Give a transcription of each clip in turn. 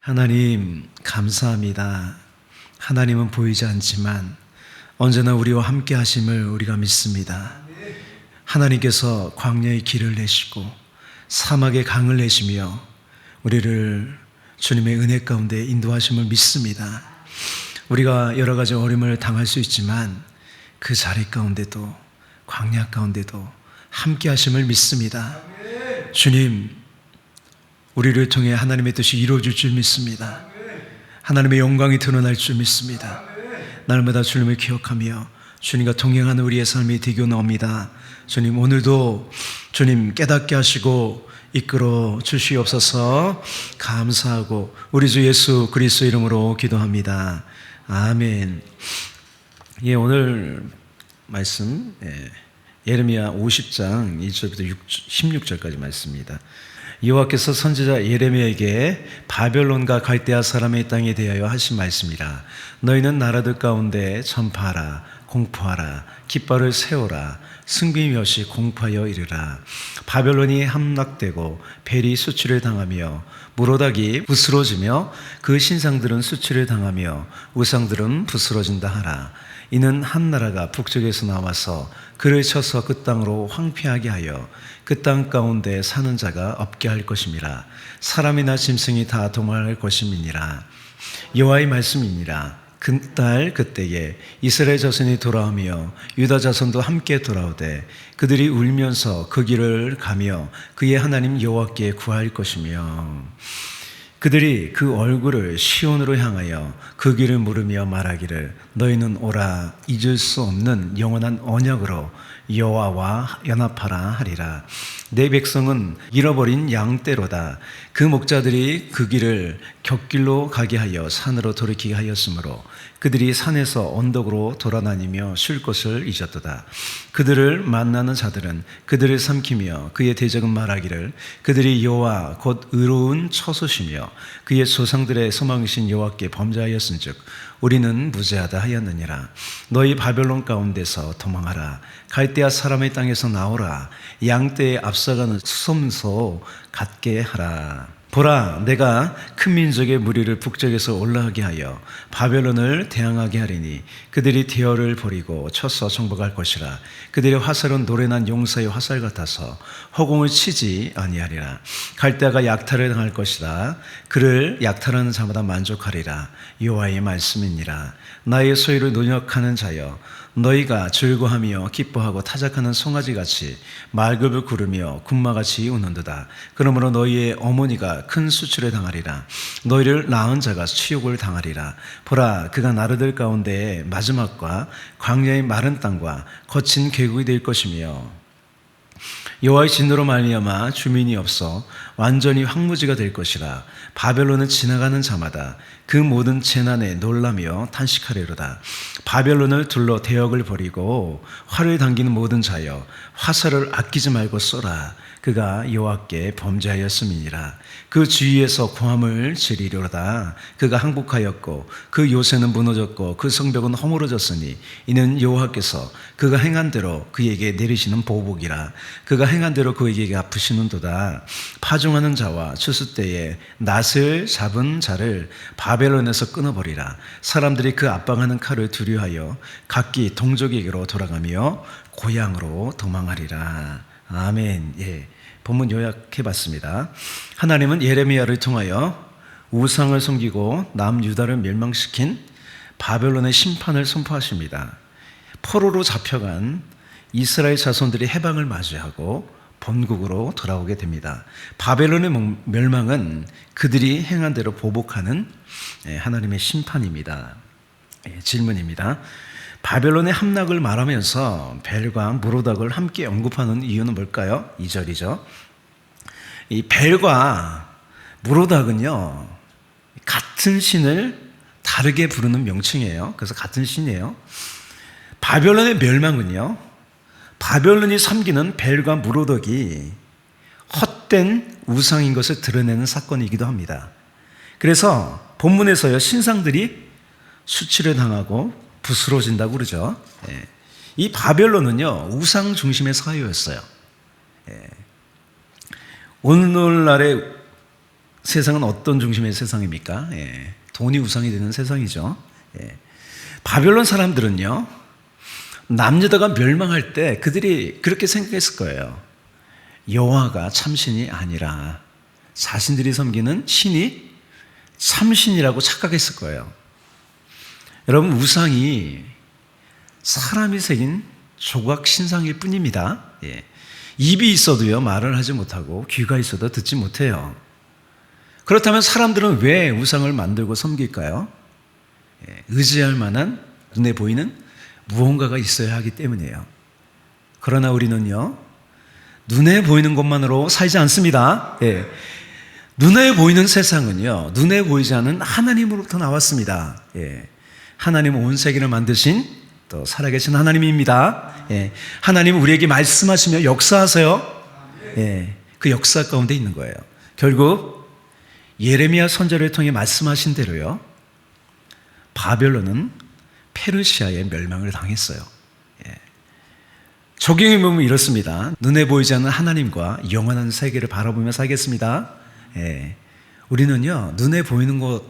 하나님, 감사합니다. 하나님은 보이지 않지만 언제나 우리와 함께 하심을 우리가 믿습니다. 하나님께서 광야의 길을 내시고 사막의 강을 내시며 우리를 주님의 은혜 가운데 인도하심을 믿습니다. 우리가 여러 가지 어려움을 당할 수 있지만 그 자리 가운데도, 광야 가운데도 함께 하심을 믿습니다. 주님, 우리를 통해 하나님의 뜻이 이루어질 줄 믿습니다. 하나님의 영광이 드러날 줄 믿습니다. 날마다 주님을 기억하며 주님과 동행하는 우리의 삶이 되겨나옵니다. 주님, 오늘도 주님 깨닫게 하시고 이끌어 주시옵소서. 감사하고 우리 주 예수 그리스도 이름으로 기도합니다. 아멘. 오늘 말씀 예레미야 50장 1절부터 16절까지 말씀입니다. 여호와께서 선지자 예레미야에게 바벨론과 갈대아 사람의 땅에 대하여 하신 말씀이라. 너희는 나라들 가운데 전파하라, 공포하라, 깃발을 세우라, 승비 몇이 공포하여 이르라. 바벨론이 함락되고 벨이 수치를 당하며 무로닥이 부스러지며 그 신상들은 수치를 당하며 우상들은 부스러진다 하라. 이는 한 나라가 북쪽에서 나와서 그를 쳐서 그 땅으로 황폐하게 하여 그 땅 가운데 사는 자가 없게 할 것임이라. 사람이나 짐승이 다 도망할 것임이니라. 여호와의 말씀이니라. 그날 그때에 이스라엘 자손이 돌아오며 유다 자손도 함께 돌아오되 그들이 울면서 그 길을 가며 그의 하나님 여호와께 구할 것이며 그들이 그 얼굴을 시온으로 향하여 그 길을 물으며 말하기를 너희는 오라, 잊을 수 없는 영원한 언약으로 여호와와 연합하라 하리라. 내 백성은 잃어버린 양떼로다. 그 목자들이 그 길을 곁길로 가게 하여 산으로 돌이키게 하였으므로 그들이 산에서 언덕으로 돌아다니며 쉴 곳을 잊었도다. 그들을 만나는 자들은 그들을 삼키며 그의 대적은 말하기를 그들이 여호와 곧 의로운 처소시며 그의 조상들의 소망이신 여호와께 범죄하였은즉 우리는 무죄하다 하였느니라. 너희 바벨론 가운데서 도망하라. 갈대아 사람의 땅에서 나오라. 양떼에 앞서가는 수솜소 같게 하라. 보라, 내가 큰 민족의 무리를 북쪽에서 올라가게 하여 바벨론을 대항하게 하리니 그들이 대열을 버리고 쳐서 정복할 것이라. 그들의 화살은 노래난 용사의 화살 같아서 허공을 치지 아니하리라. 갈대아가 약탈을 당할 것이다. 그를 약탈하는 자마다 만족하리라. 여호와의 말씀이니라. 나의 소유를 노력하는 자여, 너희가 즐거하며 기뻐하고 타작하는 송아지같이 말급을 구르며 군마같이 우는도다. 그러므로 너희의 어머니가 큰 수치를 당하리라. 너희를 낳은 자가 치욕을 당하리라. 보라, 그가 나라들 가운데 마지막과 광야의 마른 땅과 거친 계곡이 될 것이며 여호와의 진노로 말미암아 주민이 없어 완전히 황무지가 될 것이라. 바벨론은 지나가는 자마다 그 모든 재난에 놀라며 탄식하리로다. 바벨론을 둘러 대역을 벌이고 활을 당기는 모든 자여, 화살을 아끼지 말고 쏘라. 그가 여호와께 범죄하였음이니라. 그 주위에서 고함을 지르리로다. 그가 항복하였고 그 요새는 무너졌고 그 성벽은 허물어졌으니 이는 여호와께서 그가 행한 대로 그에게 내리시는 보복이라. 그가 행한 대로 그에게 갚으시는도다. 파종하는 자와 추수 때에 낫을 잡은 자를 바벨론에서 끊어버리라. 사람들이 그 압박하는 칼을 두려워하여 각기 동족에게로 돌아가며 고향으로 도망하리라. 아멘. 본문 요약해봤습니다. 하나님은 예레미야를 통하여 우상을 섬기고 남유다를 멸망시킨 바벨론의 심판을 선포하십니다. 포로로 잡혀간 이스라엘 자손들이 해방을 맞이하고 본국으로 돌아오게 됩니다. 바벨론의 멸망은 그들이 행한 대로 보복하는 하나님의 심판입니다. 질문입니다. 바벨론의 함락을 말하면서 벨과 무로닥을 함께 언급하는 이유는 뭘까요? 2절이죠. 이 벨과 무로닥은요, 같은 신을 다르게 부르는 명칭이에요. 그래서 같은 신이에요. 바벨론의 멸망은요, 바벨론이 섬기는 벨과 무로닥이 헛된 우상인 것을 드러내는 사건이기도 합니다. 그래서 본문에서요, 신상들이 수치를 당하고 부스러진다고 그러죠. 이 바벨론은요, 우상 중심의 사회였어요. 오늘날의 세상은 어떤 중심의 세상입니까? 예, 돈이 우상이 되는 세상이죠. 예. 바벨론 사람들은요, 남유다가 멸망할 때 그들이 그렇게 생각했을 거예요. 여호와가 참신이 아니라 자신들이 섬기는 신이 참신이라고 착각했을 거예요. 여러분, 우상이 사람이 새긴 조각 신상일 뿐입니다. 예. 입이 있어도요, 말을 하지 못하고 귀가 있어도 듣지 못해요. 그렇다면 사람들은 왜 우상을 만들고 섬길까요? 예. 의지할 만한 눈에 보이는 무언가가 있어야 하기 때문이에요. 그러나 우리는요, 눈에 보이는 것만으로 살지 않습니다. 예. 눈에 보이는 세상은요, 눈에 보이지 않는 하나님으로부터 나왔습니다. 예. 하나님은 온 세계를 만드신 또 살아계신 하나님입니다. 예. 하나님은 우리에게 말씀하시며 역사하세요. 예. 그 역사 가운데 있는 거예요. 결국 예레미야 선지자를 통해 말씀하신 대로요, 바벨론은 페르시아의 멸망을 당했어요. 예. 적용해 보면 이렇습니다. 눈에 보이지 않는 하나님과 영원한 세계를 바라보며 살겠습니다. 예. 우리는요, 눈에 보이는 것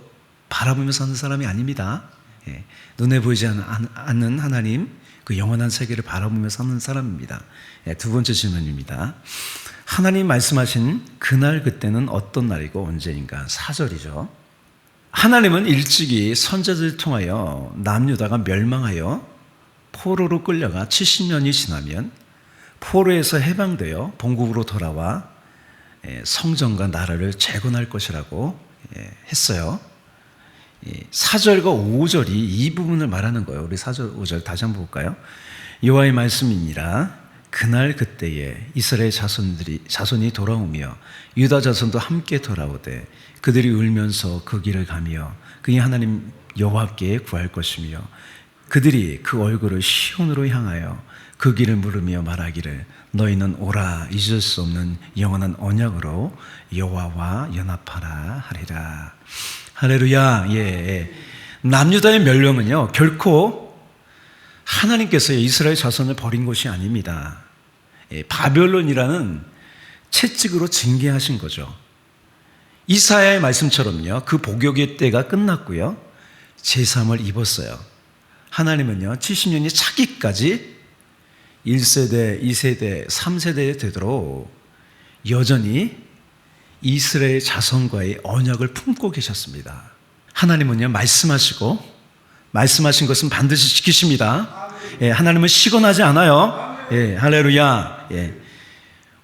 바라보며 사는 사람이 아닙니다. 예. 눈에 보이지 않는 하나님, 그 영원한 세계를 바라보며 사는 사람입니다. 예. 두 번째 질문입니다. 하나님 말씀하신 그날 그때는 어떤 날이고 언제인가? 4절이죠. 하나님은 일찍이 선지자들을 통하여 남유다가 멸망하여 포로로 끌려가 70년이 지나면 포로에서 해방되어 본국으로 돌아와 성전과 나라를 재건할 것이라고 했어요. 4절과 5절이 이 부분을 말하는 거예요. 우리 4절, 5절 다시 한번 볼까요? 여호와의 말씀이니라. 그날 그때에 이스라엘 자손이 돌아오며 유다 자손도 함께 돌아오되 그들이 울면서 그 길을 가며 그의 하나님 여호와께 구할 것이며 그들이 그 얼굴을 시온으로 향하여 그 길을 물으며 말하기를 너희는 오라 잊을 수 없는 영원한 언약으로 여호와와 연합하라 하리라. 할렐루야. 예. 남유다의 멸망은요, 결코 하나님께서 이스라엘 자손을 버린 것이 아닙니다. 예, 바벨론이라는 채찍으로 징계하신 거죠. 이사야의 말씀처럼요, 그 복역의 때가 끝났고요, 제3을 입었어요. 하나님은요, 70년이 차기까지 1세대, 2세대, 3세대에 되도록 여전히 이스라엘 자손과의 언약을 품고 계셨습니다. 하나님은요, 말씀하신 것은 반드시 지키십니다. 예, 하나님은 시건하지 않아요. 예, 할렐루야. 예.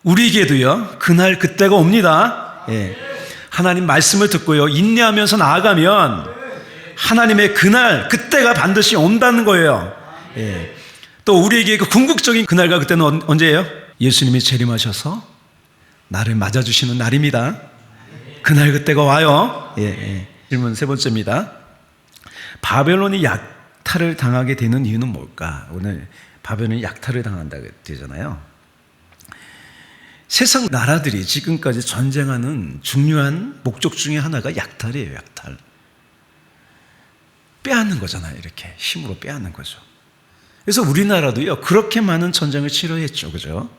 우리에게도요, 그날 그때가 옵니다. 예. 하나님 말씀을 듣고요, 인내하면서 나아가면 하나님의 그날 그때가 반드시 온다는 거예요. 예. 또 우리에게 그 궁극적인 그날과 그때는 언제예요? 예수님이 재림하셔서 나를 맞아주시는 날입니다. 그날 그때가 와요. 예. 질문 세 번째입니다. 바벨론이 약탈을 당하게 되는 이유는 뭘까? 오늘 바벨론이 약탈을 당한다고 되잖아요. 세상 나라들이 지금까지 전쟁하는 중요한 목적 중에 하나가 약탈이에요. 약탈. 빼앗는 거잖아요. 이렇게 힘으로 빼앗는 거죠. 그래서 우리나라도요, 그렇게 많은 전쟁을 치러했죠. 그죠?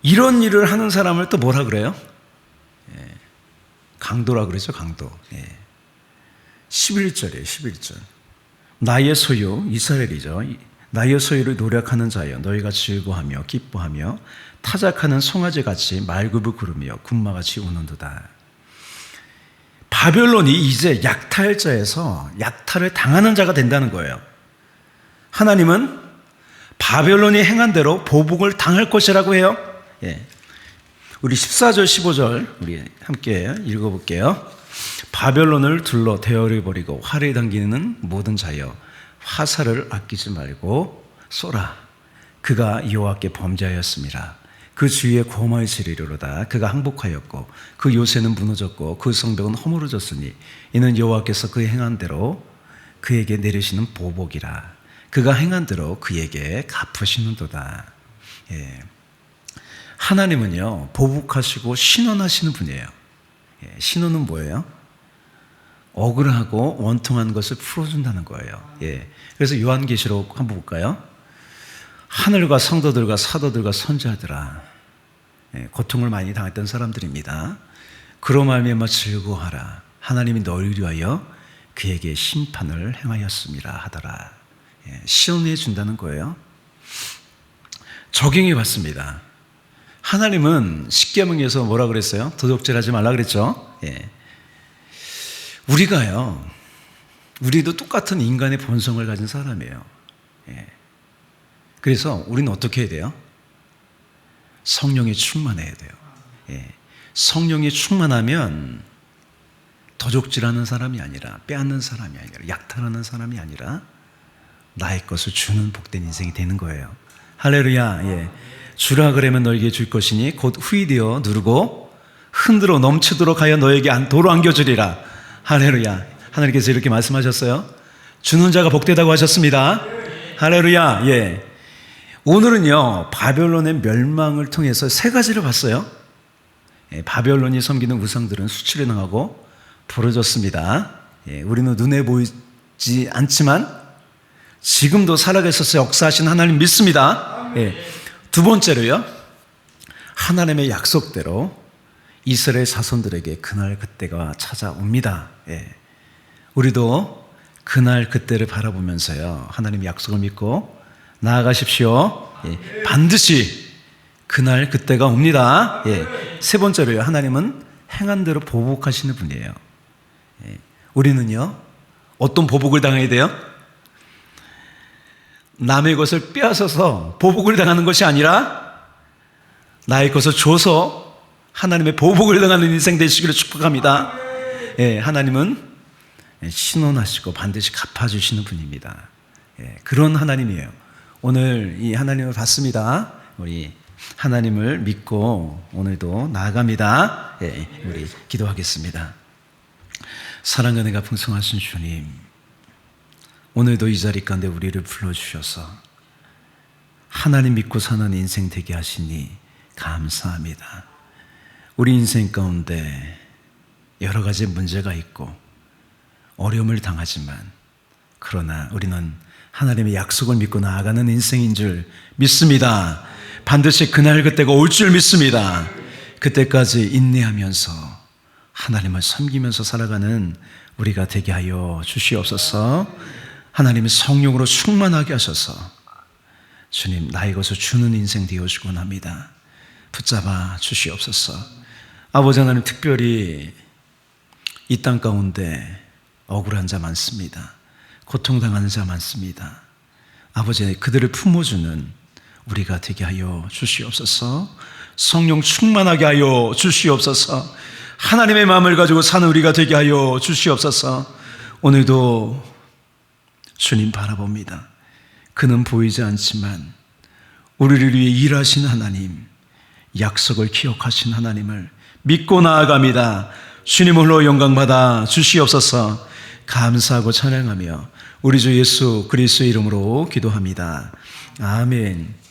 이런 일을 하는 사람을 또 뭐라 그래요? 예. 강도라 그러죠. 강도. 예. 11절이에요. 11절. 나의 소유, 이스라엘이죠. 나의 소유를 노력하는 자여 너희가 즐거워하며 기뻐하며 타작하는 송아지같이 말굽을 구르며 군마같이 우는도다. 바벨론이 이제 약탈자에서 약탈을 당하는 자가 된다는 거예요. 하나님은 바벨론이 행한 대로 보복을 당할 것이라고 해요. 예. 우리 14절 15절 우리 함께 읽어볼게요. 바벨론을 둘러 대열을 벌이고 활을 당기는 모든 자여 화살을 아끼지 말고 쏘라. 그가 여호와께 범죄하였습니다. 그 주위에 고마의 지리로다. 그가 항복하였고 그 요새는 무너졌고 그 성벽은 허물어졌으니 이는 여호와께서 그 행한 대로 그에게 내리시는 보복이라. 그가 행한 대로 그에게 갚으시는도다. 예. 하나님은요, 보복하시고 신원하시는 분이에요. 예. 신원은 뭐예요? 억울하고 원통한 것을 풀어준다는 거예요. 예. 그래서 요한계시록 한번 볼까요? 하늘과 성도들과 사도들과 선지자들아, 고통을 많이 당했던 사람들입니다. 그로 말미암아 즐거워하라. 하나님이 너희를 위하여 그에게 심판을 행하였습니다 하더라. 시험해 준다는 거예요. 적용해 봤습니다. 하나님은 십계명에서 뭐라 그랬어요? 도적질하지 말라 그랬죠. 우리도 똑같은 인간의 본성을 가진 사람이에요. 그래서 우리는 어떻게 해야 돼요? 성령에 충만해야 돼요. 성령에 충만하면 도적질하는 사람이 아니라, 빼앗는 사람이 아니라, 약탈하는 사람이 아니라 나의 것을 주는 복된 인생이 되는 거예요. 할렐루야. 주라 그러면 너에게 줄 것이니 곧 후이되어 누르고 흔들어 넘치도록 하여 너에게 도로 안겨주리라. 할렐루야. 하나님께서 이렇게 말씀하셨어요. 주는 자가 복되다고 하셨습니다. 할렐루야. 오늘은요, 바벨론의 멸망을 통해서 세 가지를 봤어요. 바벨론이 섬기는 우상들은 수치를 당하고 부러졌습니다. 우리는 눈에 보이지 않지만 지금도 살아계셔서 역사하신 하나님 믿습니다. 두 번째로요, 하나님의 약속대로 이스라엘 자손들에게 그날 그때가 찾아옵니다. 우리도 그날 그때를 바라보면서요, 하나님의 약속을 믿고 나아가십시오. 반드시 그날 그때가 옵니다. 세 번째로요, 하나님은 행한 대로 보복하시는 분이에요. 우리는요, 어떤 보복을 당해야 돼요? 남의 것을 빼앗아서 보복을 당하는 것이 아니라 나의 것을 줘서 하나님의 보복을 당하는 인생 되시기를 축복합니다. 하나님은 신원하시고 반드시 갚아주시는 분입니다. 그런 하나님이에요. 오늘 이 하나님을 봤습니다. 우리 하나님을 믿고 오늘도 나아갑니다. 우리 기도하겠습니다. 사랑과 은혜가 풍성하신 주님, 오늘도 이 자리 가운데 우리를 불러주셔서 하나님 믿고 사는 인생 되게 하시니 감사합니다. 우리 인생 가운데 여러 가지 문제가 있고 어려움을 당하지만, 그러나 우리는 하나님의 약속을 믿고 나아가는 인생인 줄 믿습니다. 반드시 그날 그때가 올 줄 믿습니다. 그때까지 인내하면서 하나님을 섬기면서 살아가는 우리가 되게 하여 주시옵소서. 하나님의 성령으로 충만하게 하셔서 주님, 나의 것을 주는 인생 되어주곤 합니다. 붙잡아 주시옵소서. 아버지 하나님, 특별히 이 땅 가운데 억울한 자 많습니다. 고통당하는 자 많습니다. 아버지, 그들을 품어주는 우리가 되게 하여 주시옵소서. 성령 충만하게 하여 주시옵소서. 하나님의 마음을 가지고 사는 우리가 되게 하여 주시옵소서. 오늘도 주님 바라봅니다. 그는 보이지 않지만 우리를 위해 일하신 하나님, 약속을 기억하신 하나님을 믿고 나아갑니다. 주님 홀로 영광받아 주시옵소서. 감사하고 찬양하며 우리 주 예수 그리스도의 이름으로 기도합니다. 아멘.